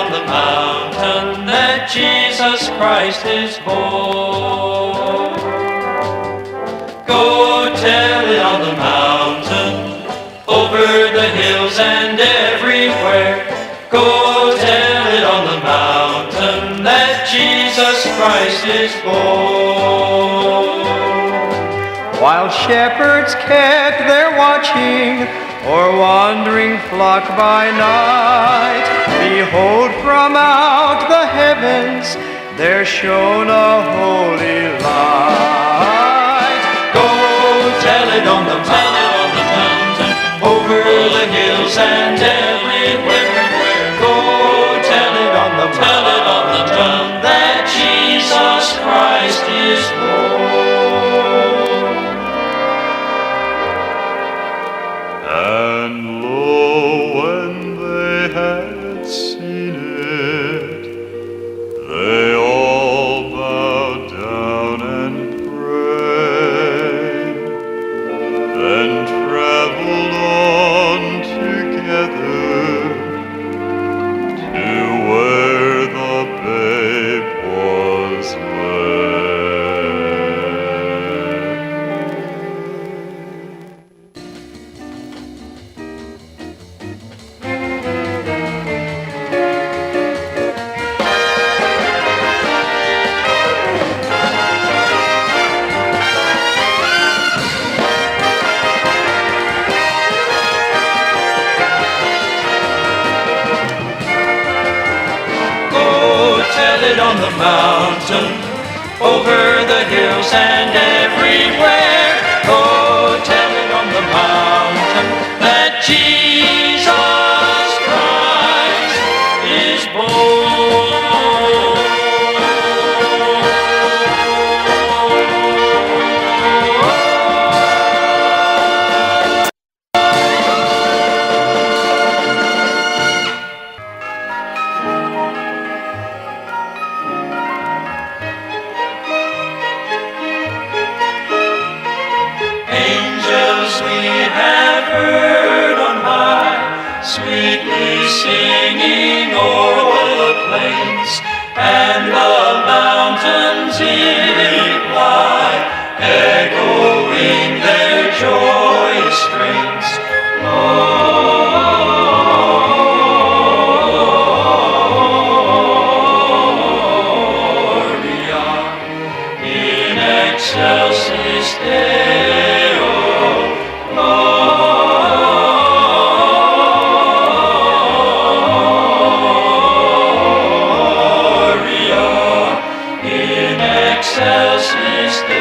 on the mountain that Jesus Christ is born. Go tell it on the mountain, over the hills and everywhere. Go tell it on the mountain that Jesus Christ is born. While shepherds kept their watching o'er wandering flock by night, behold, from out the heavens there shone a holy light. Go tell it on the mountain, over the hills and everywhere. Go tell it on the mountain that Jesus Christ is born. And lo, when they had seen it, they all bowed down and prayed, then traveled on together to where the babe was Tell it on the mountain, over the hills and everywhere. Go tell it on the mountain that Jesus Christ is sweetly singing o'er the plains, and the mountains in reply, echoing their joyous strains. Gloria in excelsis Deo. Excelsis Deo.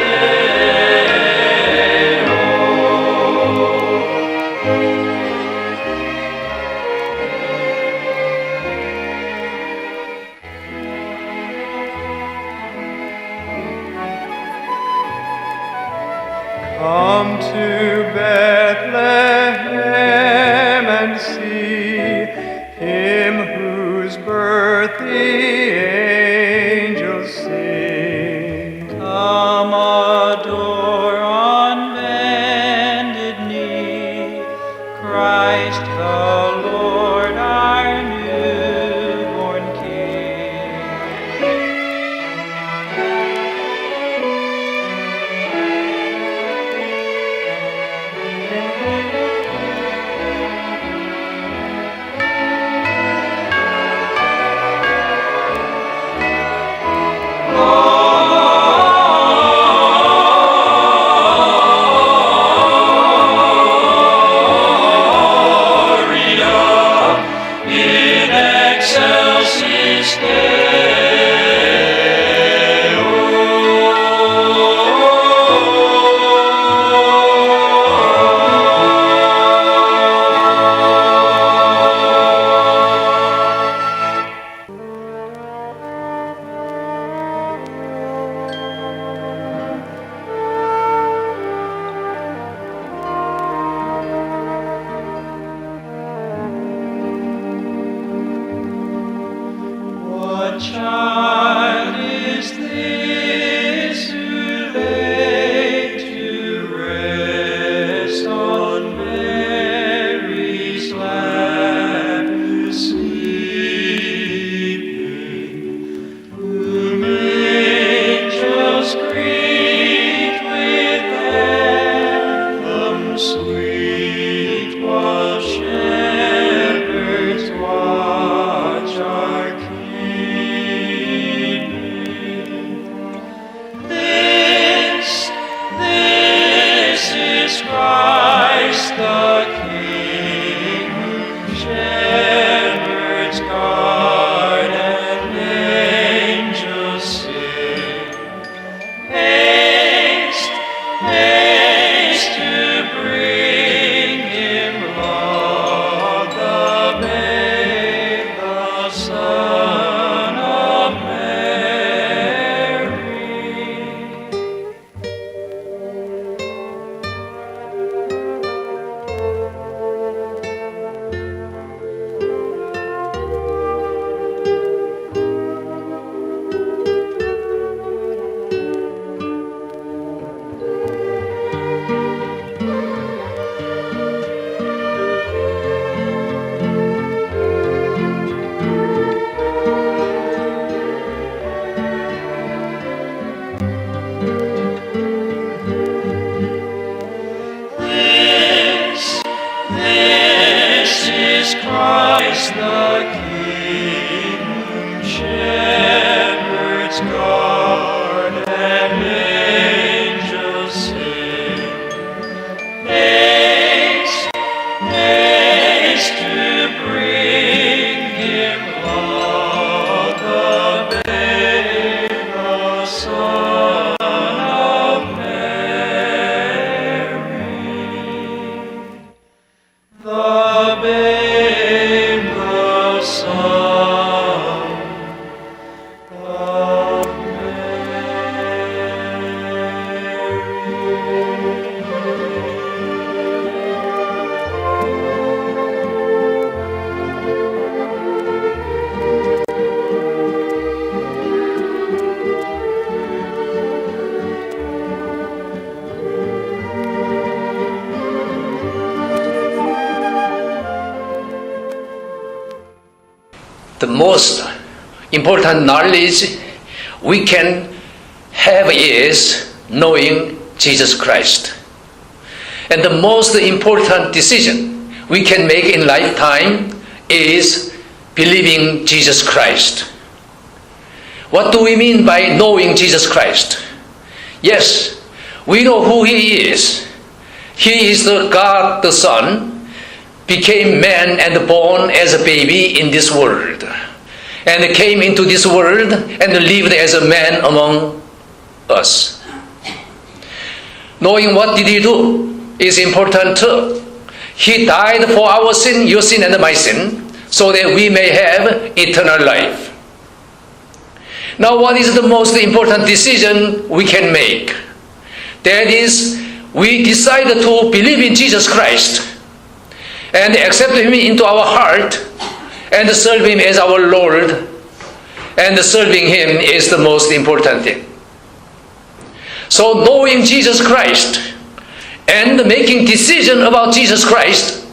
Come to Bethlehem and see him whose birth the angels sing. Come adore on bended knee Christ the Lord, our newborn King. child is this who laid to rest on Mary's lap, who sleep Son of Mary. This is Christ the King, whom shepherds guard and angels sing. Haste, haste to bring him laud, the babe, the Son of Mary. The babe, the Son of The most important knowledge we can have is knowing Jesus Christ. And the most important decision we can make in lifetime is believing Jesus Christ. What do we mean by knowing Jesus Christ? Yes, we know who He is. He is the God the Son, became man and born as a baby in this world, and came into this world and lived as a man among us. Knowing what did He do is important too. He died for our sin, your sin and my sin, so that we may have eternal life. Now, what is the most important decision we can make? That is, we decide to believe in Jesus Christ and accept Him into our heart and serve Him as our Lord. And serving Him is the most important thing. So knowing Jesus Christ and making decision about Jesus Christ,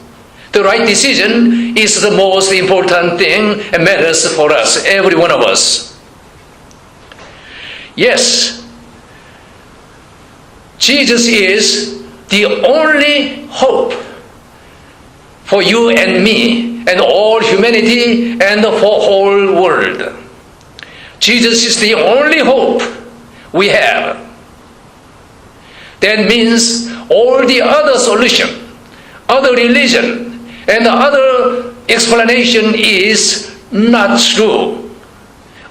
the right decision, is the most important thing and matters for us, every one of us. Yes, Jesus is the only hope for you and me and all humanity and the whole world. Jesus is the only hope we have. That means all the other solution, other religion, and other explanation is not true.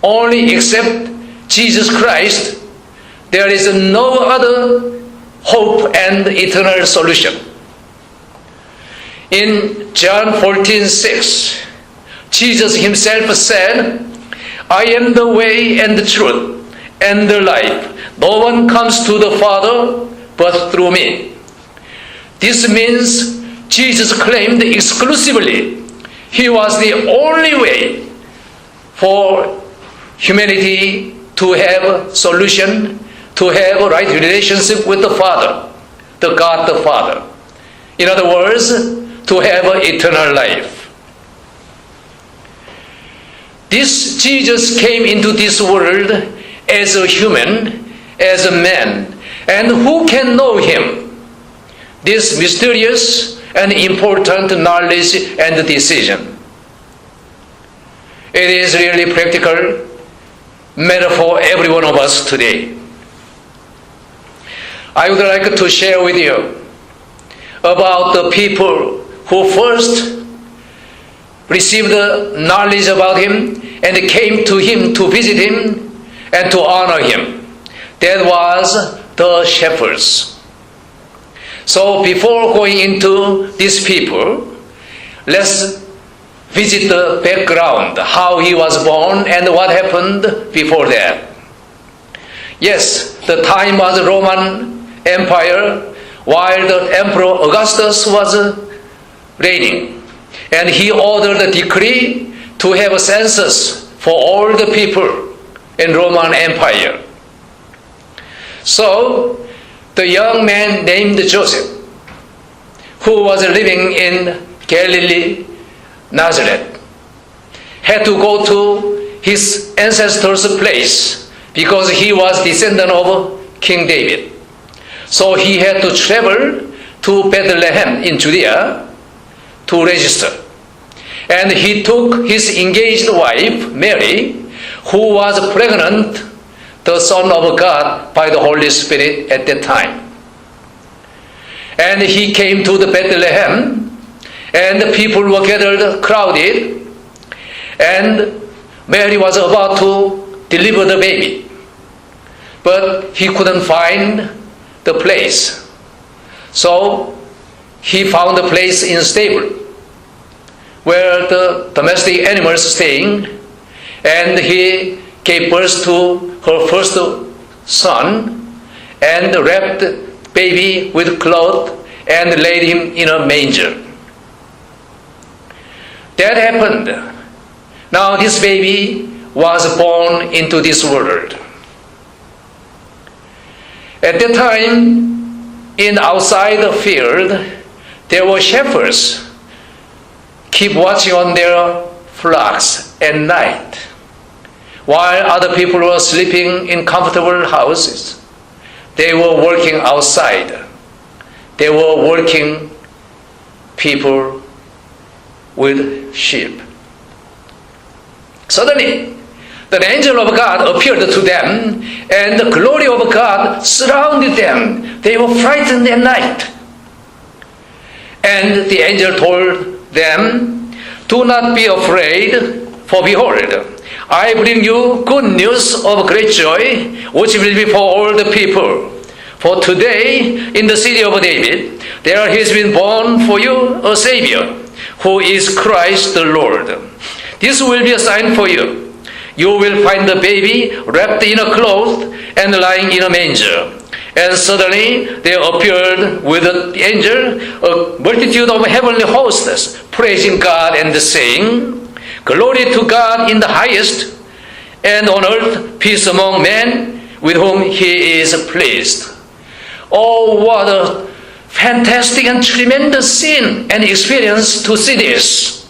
Only except Jesus Christ, there is no other hope and eternal solution. In John 14:6, Jesus Himself said, I am the way and the truth and the life. No one comes to the Father but through me. This means Jesus claimed exclusively He was the only way for humanity to have solution, to have a right relationship with the Father, the God the Father. In other words, to have eternal life. This Jesus came into this world as a human, as a man. And who can know Him? This mysterious and important knowledge and decision. It is really practical matter for every one of us today. I would like to share with you about the people who first received the knowledge about Him and came to Him to visit Him and to honor Him. That was the shepherds. So before going into these people, let's visit the background, how he was born and what happened before that. Yes, the time was Roman Empire while the Emperor Augustus was reigning. And he ordered a decree to have a census for all the people in Roman Empire. So, the young man named Joseph, who was living in Galilee, Nazareth, had to go to his ancestors' place because he was descendant of King David. So he had to travel to Bethlehem in Judea to register. And he took his engaged wife, Mary, who was pregnant, the Son of God by the Holy Spirit at that time. And he came to the Bethlehem, and the people were gathered, crowded, and Mary was about to deliver the baby. But he couldn't find the place. So he found a place in stable where the domestic animals staying, and he gave birth to her first son and wrapped the baby with cloth and laid him in a manger. That happened. Now this baby was born into this world. At that time, in outside the field, there were shepherds keep watching on their flocks at night, while other people were sleeping in comfortable houses. They were working outside. They were working people with sheep. Suddenly, the angel of God appeared to them, and the glory of God surrounded them. They were frightened at night. And the angel told them, "Do not be afraid, for behold, I bring you good news of great joy, which will be for all the people. For today, in the city of David, there has been born for you a Savior, who is Christ the Lord. This will be a sign for you. You will find the baby wrapped in a cloth and lying in a manger." And suddenly there appeared with the angel a multitude of heavenly hosts, praising God and saying, "Glory to God in the highest, and on earth peace among men with whom He is pleased." Oh, what a fantastic and tremendous scene and experience to see this.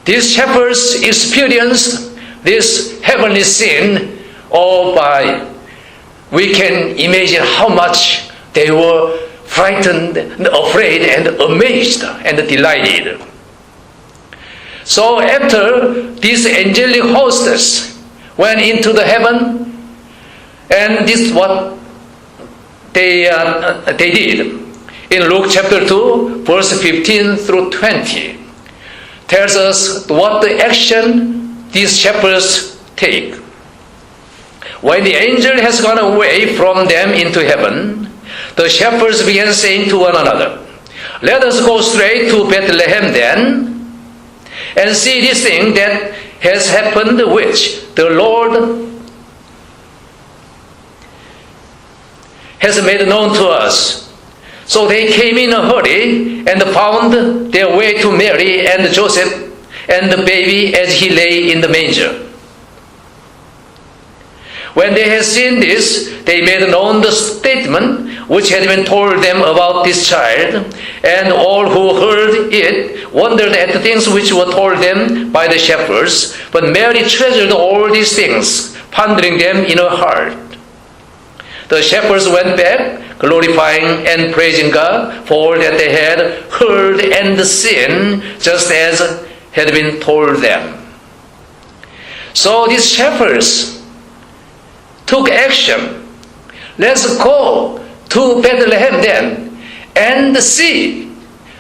These shepherds experienced this heavenly scene all by, we can imagine how much they were frightened, afraid, and amazed and delighted. So after these angelic hosts went into the heaven, and this is what they did. In Luke chapter 2, verse 15 through 20, tells us what the action these shepherds take. When the angel has gone away from them into heaven, the shepherds began saying to one another, "Let us go straight to Bethlehem then, and see this thing that has happened, which the Lord has made known to us." So they came in a hurry and found their way to Mary and Joseph and the baby as he lay in the manger. When they had seen this, they made known the statement which had been told them about this child, and all who heard it wondered at the things which were told them by the shepherds. But Mary treasured all these things, pondering them in her heart. The shepherds went back, glorifying and praising God for all that they had heard and seen, just as had been told them. So these shepherds took action. Let's go to Bethlehem then and see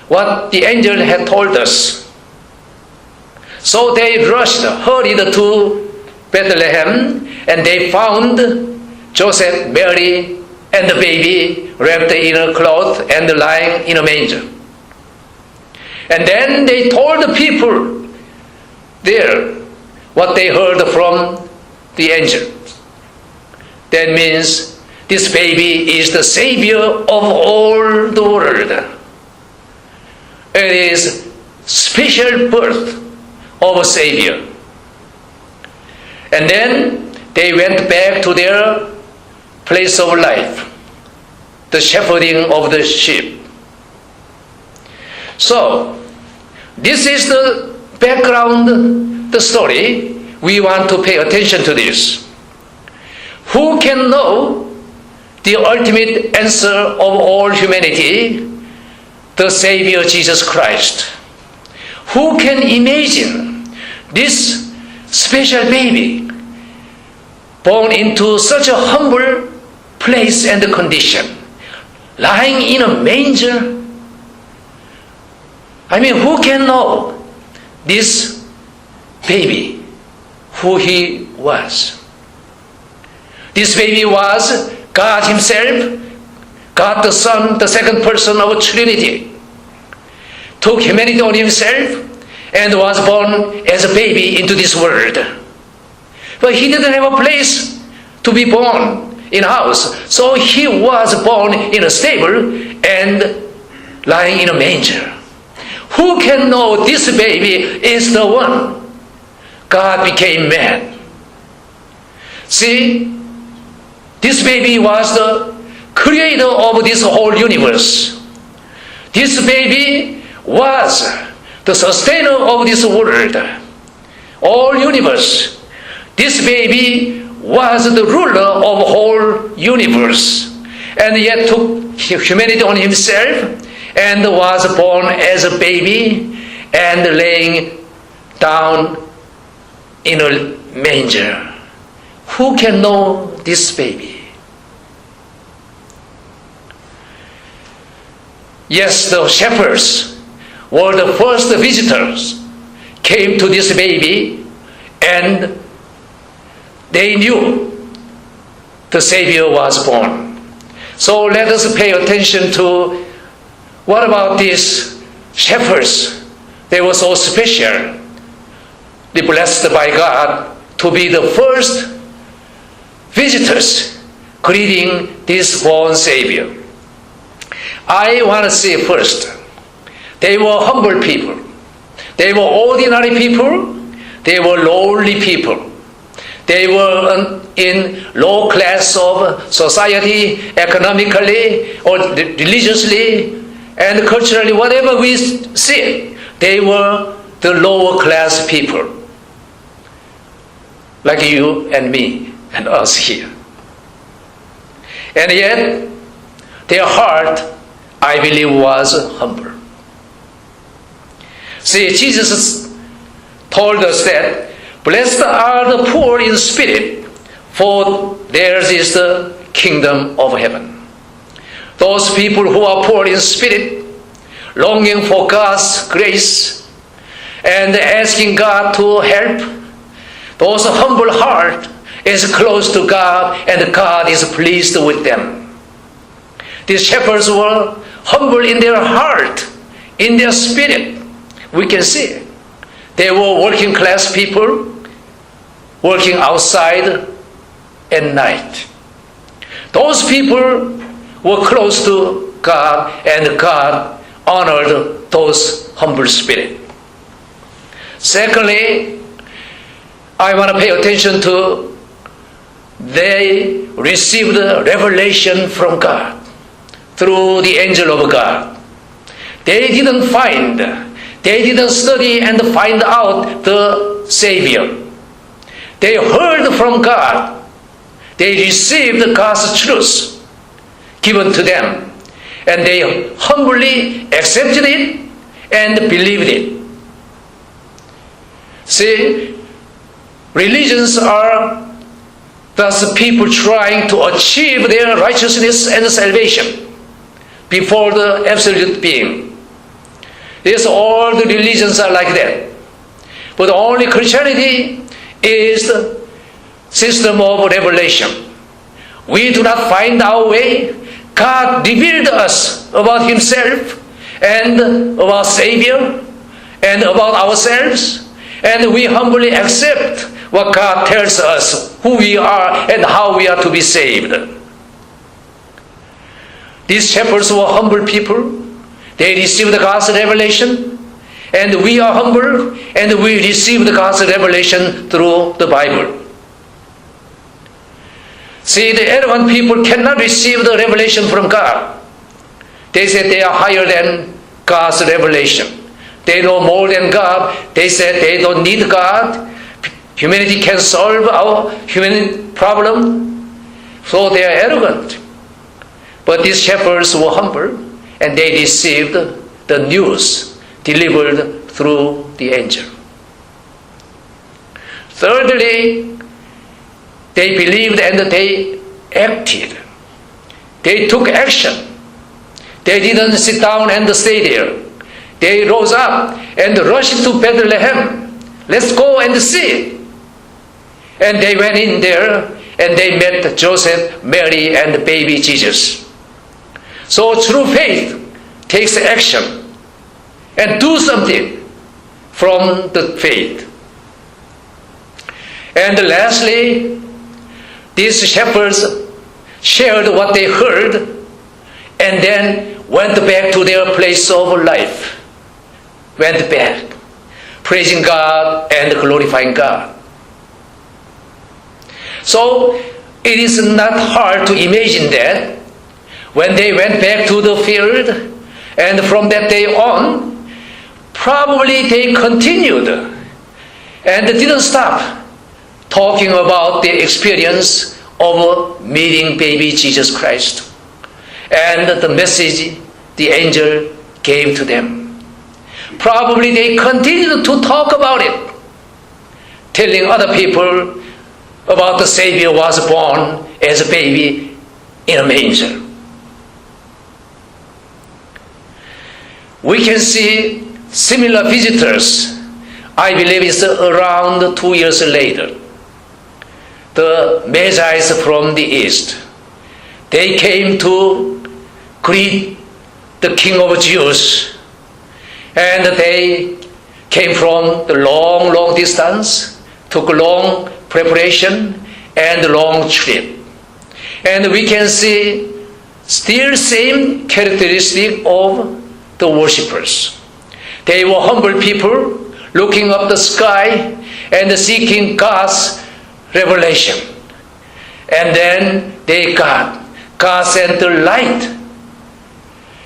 what the angel had told us. So they hurried to Bethlehem, and they found Joseph, Mary, and the baby wrapped in a cloth and lying in a manger. And then they told the people there what they heard from the angel. That means this baby is the Savior of all the world. It is special birth of a Savior. And then they went back to their place of life, the shepherding of the sheep. So, this is the background, the story. We want to pay attention to this. Who can know the ultimate answer of all humanity? The Savior Jesus Christ. Who can imagine this special baby born into such a humble place and condition, lying in a manger? I mean, who can know this baby, who he was? This baby was God Himself, God the Son, the second person of Trinity, took humanity on Himself and was born as a baby into this world. But He didn't have a place to be born in a house, so He was born in a stable and lying in a manger. Who can know this baby is the one? God became man. See, this baby was the creator of this whole universe. This baby was the sustainer of this world, all universe. This baby was the ruler of whole universe, and yet took humanity on Himself and was born as a baby and laying down in a manger. Who can know this baby? Yes, the shepherds were the first visitors, came to this baby, and they knew the Savior was born. So let us pay attention to what about these shepherds? They were so special, blessed by God to be the first visitors greeting this born Savior. I want to say first, they were humble people. They were ordinary people. They were lowly people. They were in low class of society, economically or religiously and culturally, whatever we see. They were the lower class people, like you and me and us here. And yet, their heart, I believe, was humble. See, Jesus told us that blessed are the poor in spirit, for theirs is the kingdom of heaven. Those people who are poor in spirit, longing for God's grace and asking God to help, those humble heart is close to God and God is pleased with them. These shepherds were humble in their heart, in their spirit. We can see it. They were working class people, working outside at night. Those people were close to God, and God honored those humble spirit. Secondly, I want to pay attention to they received revelation from God through the angel of God. They didn't study and find out the Savior. They heard from God. They received God's truth given to them, and they humbly accepted it and believed it. See, religions are thus people trying to achieve their righteousness and salvation before the absolute being. Yes, all the religions are like that. But only Christianity is the system of revelation. We do not find our way. God revealed us about Himself, and about Savior and about ourselves, and we humbly accept what God tells us who we are and how we are to be saved. These shepherds were humble people. They received the God's revelation, and we are humble, and we receive the God's revelation through the Bible. See, the arrogant people cannot receive the revelation from God. They say they are higher than God's revelation. They know more than God. They say they don't need God. Humanity can solve our human problem. So they are arrogant. But these shepherds were humble, and they received the news delivered through the angel. Thirdly, they believed and they acted. They took action. They didn't sit down and stay there. They rose up and rushed to Bethlehem. Let's go and see. And they went in there and they met Joseph, Mary, and the baby Jesus. So true faith takes action and do something from the faith. And lastly, these shepherds shared what they heard and then went back to their place of life. Went back, praising God and glorifying God. So it is not hard to imagine that when they went back to the field, and from that day on, probably they continued and didn't stop talking about the experience of meeting baby Jesus Christ and the message the angel gave to them. Probably they continued to talk about it, telling other people about the Savior was born as a baby in a manger. We can see similar visitors, I believe it's around 2 years later. The Magi from the east. They came to greet the King of Jews. And they came from the long distance, took long preparation and long trip. And we can see still same characteristic of the worshippers. They were humble people looking up the sky and seeking God's revelation. And then God sent the light.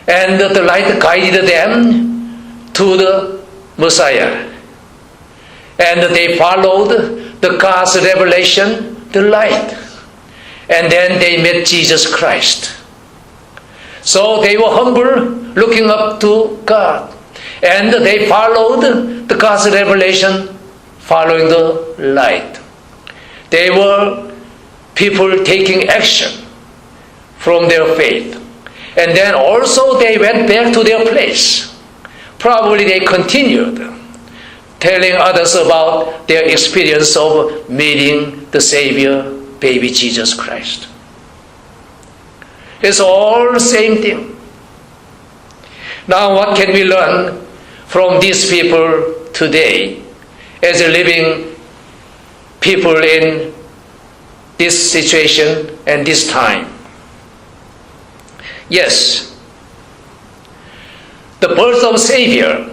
And the light guided them to the Messiah. And they followed the God's revelation, the light. And then they met Jesus Christ. So they were humble, looking up to God. And they followed the God's revelation, following the light. They were people taking action from their faith. And then also they went back to their place. Probably they continued telling others about their experience of meeting the Savior, baby Jesus Christ. It's all the same thing. Now what can we learn from these people today as living people in this situation and this time? Yes, the birth of Savior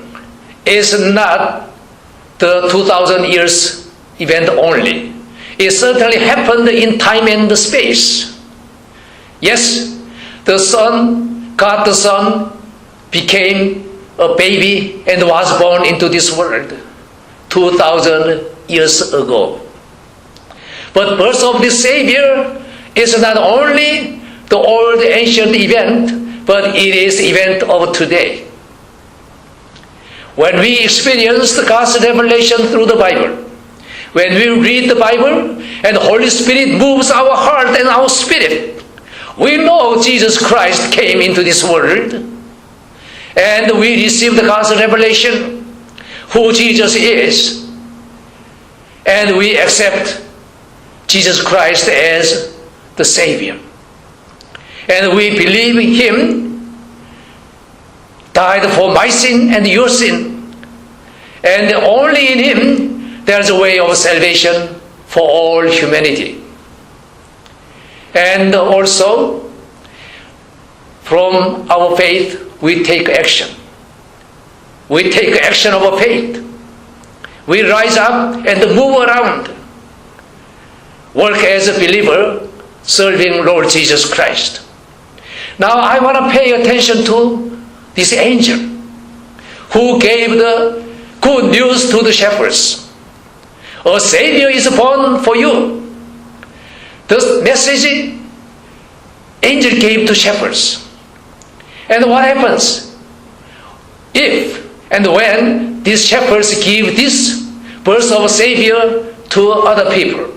is not the 2000 years event only. It certainly happened in time and space. Yes, the Son, God the Son, became a baby and was born into this world 2000 years ago. But birth of the Savior is not only the old ancient event, but it is event of today. When we experience the God's revelation through the Bible, when we read the Bible and the Holy Spirit moves our heart and our spirit, we know Jesus Christ came into this world, and we receive the God's revelation, who Jesus is, and we accept Jesus Christ as the Savior. And we believe in Him died for my sin and your sin. And only in Him there is a way of salvation for all humanity. And also, from our faith, we take action. We take action of our faith. We rise up and move around. Work as a believer, serving Lord Jesus Christ. Now I want to pay attention to this angel who gave the good news to the shepherds. A Savior is born for you. The message angel gave to shepherds. And what happens? If and when these shepherds give this birth of a Savior to other people,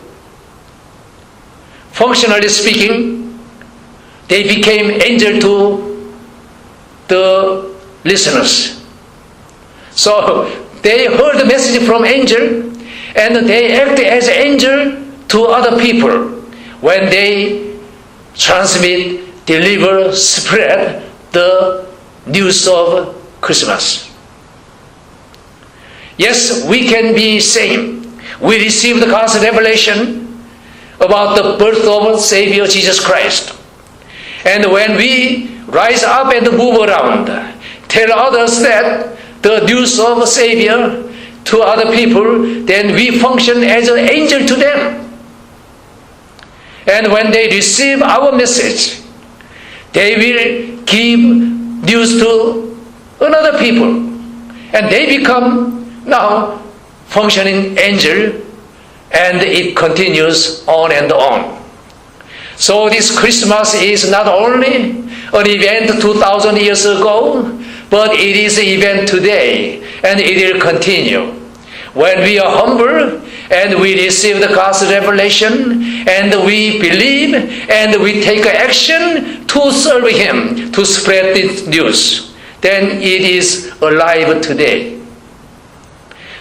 functionally speaking, they became angel to the listeners. So they heard the message from angel and they act as angel to other people when they transmit, deliver, spread the news of Christmas. Yes, we can be same. We receive the God's revelation about the birth of Savior Jesus Christ. And when we rise up and move around, tell others that the news of Savior to other people, then we function as an angel to them. And when they receive our message, they will give news to another people. And they become now functioning angel, and it continues on and on. So this Christmas is not only an event 2,000 years ago, but it is an event today, and it will continue. When we are humble and we receive the God's revelation and we believe and we take action to serve Him, to spread this news, then it is alive today.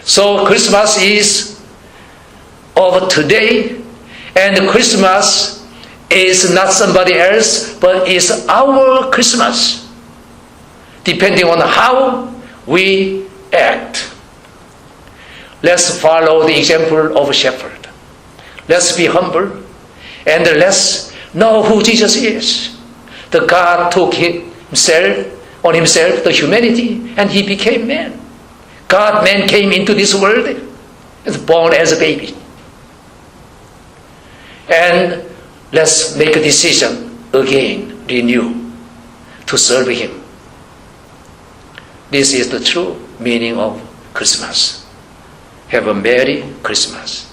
So Christmas is of today, and Christmas is not somebody else, but is our Christmas, depending on how we act. Let's follow the example of a shepherd. Let's be humble, and let's know who Jesus is. The God took on himself the humanity, and He became man. God-man came into this world, is born as a baby. And let's make a decision again, renew, to serve Him. This is the true meaning of Christmas. Have a Merry Christmas.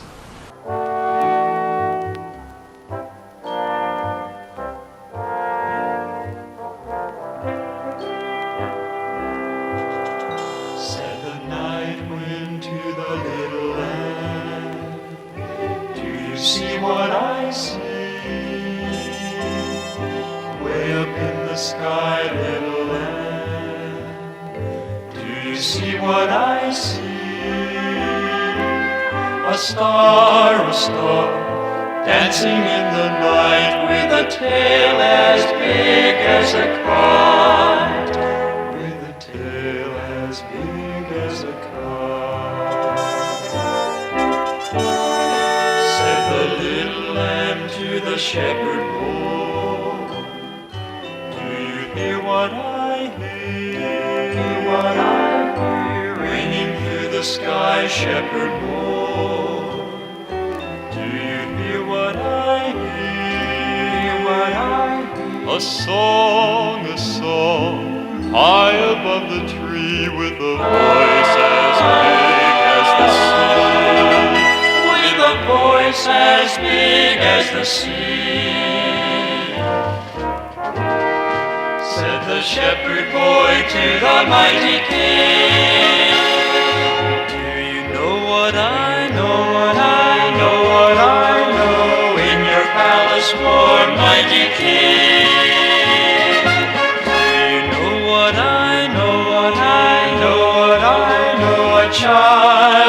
Said the night wind to the little lamb, do you see what I see? Way up in the sky, little lamb, do you see what I see? A star, dancing in the night with a tail as big as a kite, with a tail as big as a kite. Said the little lamb to the shepherd boy, do you hear what I hear? What I hear ringing through the sky, shepherd boy. A song, high above the tree, with a voice as big as the sea. With a voice as big as the sea. Said the shepherd boy to the mighty king, do you know what I know, what I know, what I know, in your palace warm, mighty king?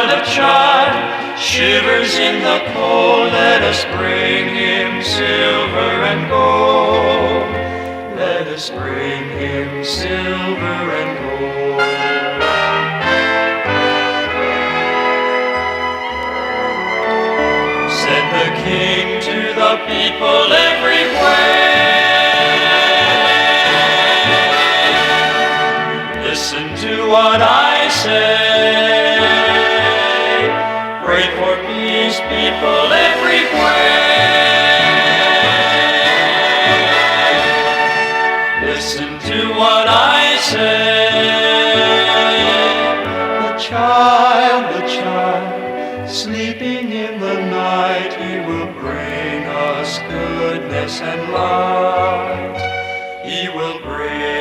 A child shivers in the cold. Let us bring him silver and gold. Let us bring him silver and gold. King to the people everywhere. Listen to what I say. Pray for peace, people everywhere. Listen to what I say. The child, sleeping in the night, he will bring us goodness and light. He will bring